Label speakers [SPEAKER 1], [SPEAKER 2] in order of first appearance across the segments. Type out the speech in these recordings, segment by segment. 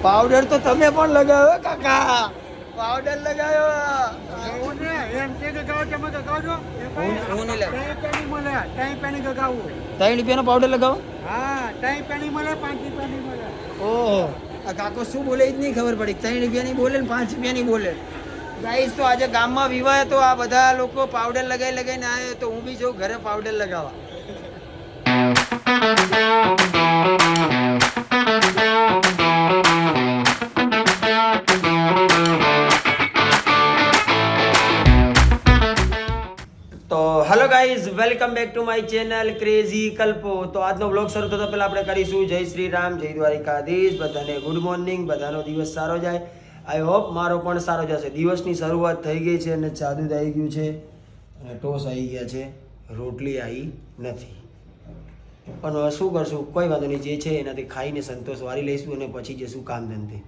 [SPEAKER 1] Powder તો તમે પણ લગાવ્યો કાકા, પાવડર લગાવ્યો.
[SPEAKER 2] હું નહીં લગાવું.
[SPEAKER 1] 3 રૂપિયાનો પાવડર લગાવો.
[SPEAKER 2] હા, 3 પેની મળે, 5 રૂપિયાની મળે.
[SPEAKER 1] ઓહો, આ કાકો શું બોલે એ જ નહીં ખબર પડી. 3 રૂપિયાની બોલે ને 5 રૂપિયાની બોલે. ગાઈસ તો આજે ગામમાં વિવાહ તો આ બધા લોકો પાવડર લગાવીને આવ્યો, તો હું બી જઉં ઘરે પાવડર લગાવવા. તો hello guys, welcome back to my channel crazy Kalpo. તો આજનો વ્લોગ શરૂ થતા પહેલા આપણે કરીશું જય શ્રી રામ, જય દ્વારિકાધીશ. બધાને ગુડ મોર્નિંગ, બધાનો દિવસ સારો જાય. આઈ હોપ મારો પણ સારો જશે. દિવસની શરૂઆત થઈ ગઈ છે અને ચાદુ આવી ગયું છે અને ટોસ આવી ગયા છે, રોટલી આવી નથી. પણ હવે શું કરશું, કોઈ વાંધો નહીં, જે છે એનાથી ખાઈને સંતોષ વારી લઈશું અને પછી જઈશું કામ ધંધે.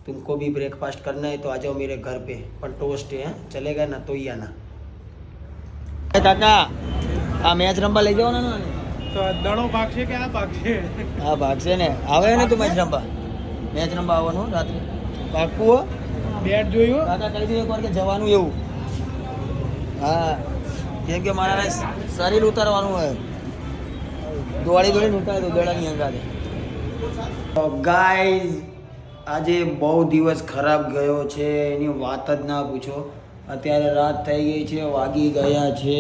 [SPEAKER 1] તુમકો भी ब्रेकफास्ट करना है तो आ जाओ मेरे घर पे. પણ ટોસ્ટ है, चलेगा ना तो या ना. કાકા આ મેચ રમવા લઈ જવાનો ને?
[SPEAKER 2] તો દડો ભાગશે કે આ ભાગશે?
[SPEAKER 1] હા ભાગશે ને. આવે ને તું મેચ રમવા આવવાનું રાત્રે પાક્કું હો?
[SPEAKER 2] બેટ જોયું
[SPEAKER 1] કાકા કહી દીધું એકવાર કે જવાનું એવું. હા, કેમ કે મારા શરીર ઉતારવાનું હોય, દોડીને ઉતારી દો દડાની અંગારે. તો ગાઈઝ આજે બહુ દિવસ ખરાબ ગયો છે, એની વાત જ ના પૂછો. અત્યારે રાત થઈ ગઈ છે, વાગી ગયા છે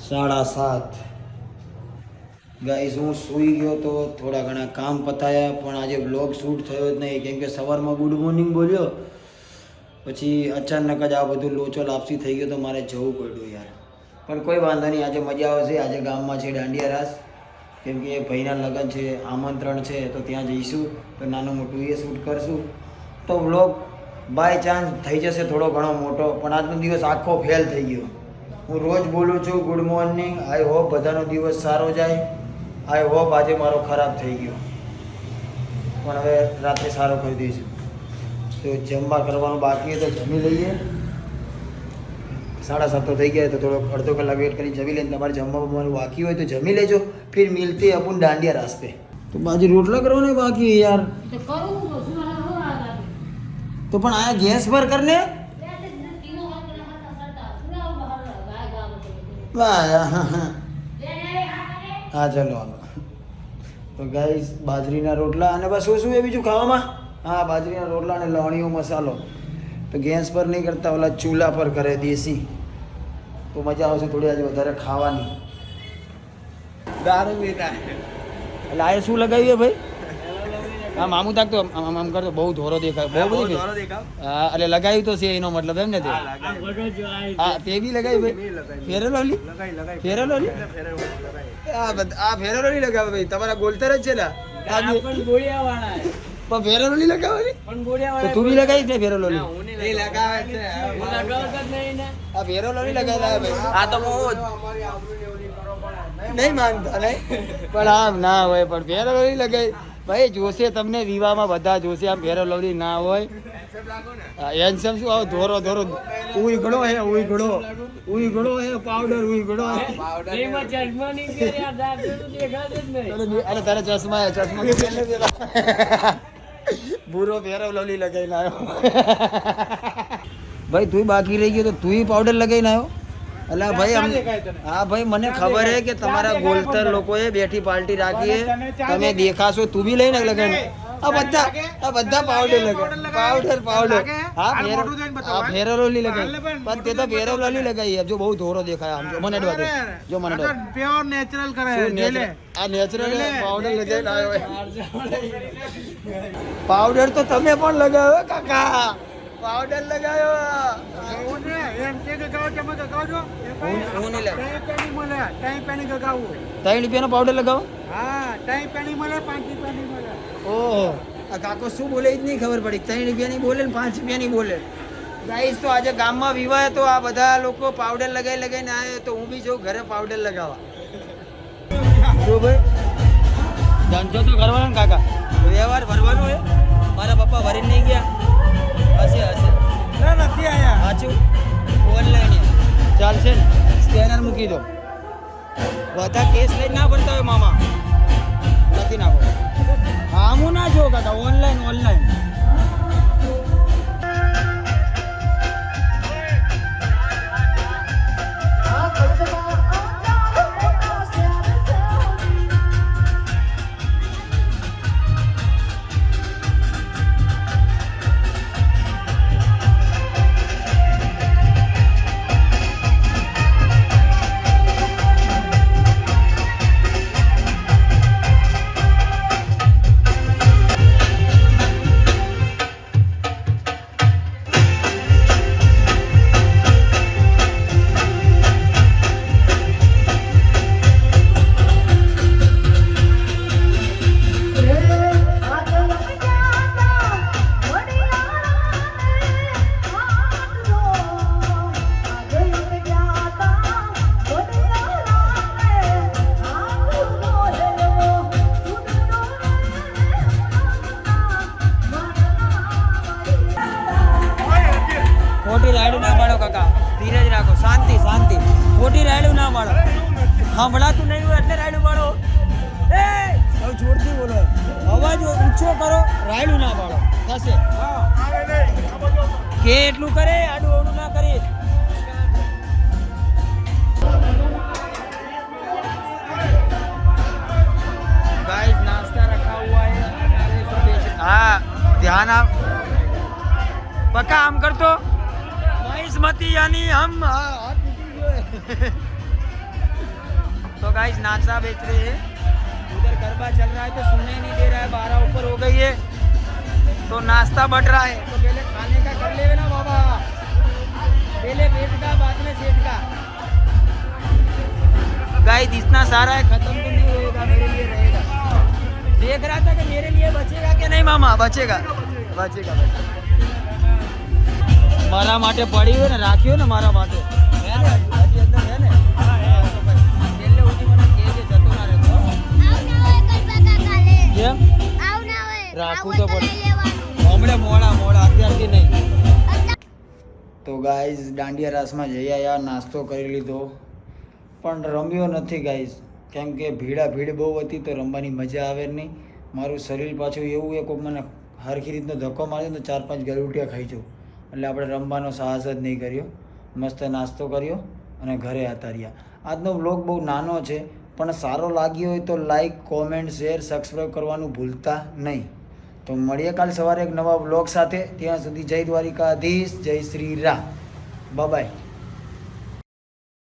[SPEAKER 1] 7:30. ગાઈઝ હું સૂઈ ગયો તો થોડા ઘણા કામ પતાયા, પણ આજે વ્લોગ શૂટ થયો જ નહીં, કેમ કે સવારમાં ગુડ મોર્નિંગ બોલ્યો, પછી અચાનક જ આ બધું લોચો લાપસી થઈ ગયો તો મારે જવું પડ્યું યાર. પણ કોઈ વાંધો નહીં, આજે મજા આવશે. આજે ગામમાં છે દાંડિયા રાસ, કેમ કે ભાઈના લગ્ન છે, આમંત્રણ છે, તો ત્યાં જઈશું, તો નાનું મોટું એ શૂટ કરશું. તો વ્લોગ બાય ચાન્સ થઈ જશે થોડો ઘણો મોટો, પણ આજનો દિવસ આખો ફેલ થઈ ગયો. હું રોજ બોલું છું ગુડ મોર્નિંગ, આઈ હોપ બધાનો દિવસ સારો જાય. આઈ હોપ આજે મારો ખરાબ થઈ ગયો, પણ હવે રાત્રે સારો કરી દઈશું. તો જમવા કરવાનું બાકી હોય તો જમી લઈએ. 7:30 તો થઈ ગયા, તો થોડો અડધો કલાક વેટ કરી જમી લઈને. તમારે જમવા બમવાનું બાકી હોય તો જમી લેજો, ફિર મિલતે અપન દાંડિયા રાસ पे. તો બાજુ રોટલા કરવાને બાકી યાર, તો પણ આયા ગેસ પર કરને. હા ચલો હાલો. તો ગાઈસ બાજરીના રોટલા અને બસ શું એ બીજું ખાવામાં? હા, બાજરીના રોટલા અને લવણીયો મસાલો. તો ગેસ પર નહીં કરતા, ઓલા ચૂલા પર કરે દેશી, તો મજા આવશે થોડી આજે વધારે ખાવાની.
[SPEAKER 2] દારૂ પીતા
[SPEAKER 1] એટલે આ શું લગાવ્યું ભાઈ? હા મામું તાક તો આમ કરતો બહુ ધોરો દેખાય, બહુ બધી. હા એટલે લગાવ્યું તો છે એનો મતલબ એમ ને? તે હા તે બી લગાવ્યું ભાઈ. ફેરેલોલી આ ફેરેલોલી લગાવે ભાઈ, તમારા ગોલતર જ છે ને? પણ ફેરેલોલી લગાવવાની, તો તું બી લગાવી ને ફેરેલોલી? આ ફેરેલોલી લગાવેલા ભાઈ. આ તો હું નહીં માનતા નહીં, પણ આમ ના હોય, પણ ફેરેલોલી લગાવી ભાઈ. જોશે તમને વિવાહમાં બધા જોશે, આમ ફેરેલોલી ના હોય. હેન્ડસમ શું આવો ધોરો ઉઈગડો હે પાવડર ઉઈગડો હે. અરે તારે ચશ્મા બુરો ફેરેલોલી લગાવીને આવ્યો ભાઈ. તું બાકી રહી ગયો તો તું પાવડર લગાવીને આવ્યો? અલા ભાઈ હા ભાઈ, મને ખબર હે કે તમારા ગોલતર લોકોએ બેઠી પાર્ટી રાખી હે, તમે દેખાશો. તું બી લઈને લગાવી. આ બધા પાવડર લગાવે, પાવડર. હા ફેરેલોલી લગાવી, પણ તે તો ફેરેલોલી લગાવી. જો બહુ ધોરો દેખાય આમ. જો મને જો મને
[SPEAKER 2] પ્યોર નેચરલ કરે.
[SPEAKER 1] આ નેચરલ પાવડર લગાવીને આવ્યો. પાવડર તો તમે પણ લગાવ્યો કાકા, પાવડર લગાવ્યો.
[SPEAKER 2] હું નહીં લગાવું.
[SPEAKER 1] 3 રૂપિયાનો પાવડર લગાવો.
[SPEAKER 2] હા, 3 પેની મળે, 5 રૂપિયાની મળે.
[SPEAKER 1] ઓહો, આ કાકો શું બોલે એ જ નહીં ખબર પડી. 3 રૂપિયાની બોલે ને 5 રૂપિયાની બોલે. ગાઈસ તો આજે ગામમાં વિવાહ તો આ બધા લોકો પાવડર લગાવીને આવ્યો, તો હું બી જઉં ઘરે પાવડર લગાવવા. શું ભાઈ ધંધો તો કરવાનો ને કાકા, વ્યવહાર ભરવાનો હે. મારા પપ્પા ભરીને નહીં ગયા હશે
[SPEAKER 2] ના નથી આયા.
[SPEAKER 1] સાચું ઓનલાઈન ચાલશે ને? સ્કેનર મૂકી દો. બધા કેસ લઈને ના ભરતા હોય મામા, નથી નાખો. આમું ના જો
[SPEAKER 3] કાકા ઓનલાઈન ઓનલાઈન ખોટી રાયડું ના પાડો કાકા ધીરજ રાખો શાંતિ શાંતિ ખોટી રાયડું ના પાડો સાંભળાતું નહીં હોય એટલે રાયડું પાડો એ હવે જોરથી બોલો અવાજ ઊંચો કરો રાયડું ના પાડો થશે કે એટલું કરે આડું ઓડું ના કરી गाइस नाश्ता रखा हुआ है हाँ ध्यान आप पक्का हम कर तो मती यानी हम तो गाइस नाश्ता बेच रहे हैं उधर गरबा चल रहा है तो सुनने नहीं दे रहा है 12 ऊपर हो गई है तो नाश्ता बढ़ रहा है तो पहले खाने का कर ले ना बाबा पहले पेट का बाद में सेठ का गाइस इतना सारा है खत्म तो नहीं होएगा मेरे लिए रहेगा देख रहा था कि मेरे लिए बचेगा कि नहीं मामा बचेगा बचेगा बचेगा મારા માટે પડી હોય ને રાખ્યો ને મારા માટે હે ને હજી અંદર હે ને તો ભાઈ છેલ્લે સુધી મને કહેજે જતો ના રહેતો કેમ રાખવું તો પડે હમણે મોડા અત્યારથી નહીં
[SPEAKER 1] તો ગાઈઝ દાંડિયા રાસમાં જઈ આવ્યા નાસ્તો કરી લીધો પણ રમ્યો નથી ગાઈઝ કેમ કે ભીડ બહુ હતી તો રમવાની મજા આવે નહીં મારું શરીર પાછું એવું એ કોઈક મને હરખી રીતનો ધક્કો માર્યો તો 4-5 ગલુટિયા ખાઈ જાઉં એટલે આપણે રમવાનો સાહસ જ નહીં કર્યો મસ્ત નાસ્તો કર્યો અને ઘરે આવતા રહ્યા આજનો વ્લોગ બહુ નાનો છે પણ સારો લાગ્યો હોય તો લાઈક કોમેન્ટ શેર સબસ્ક્રાઈબ કરવાનું ભૂલતા નહીં તો મળીએ કાલ સવારે એક નવા વ્લોગ સાથે ત્યાં સુધી જય દ્વારિકાધીશ જય શ્રી રામ બાય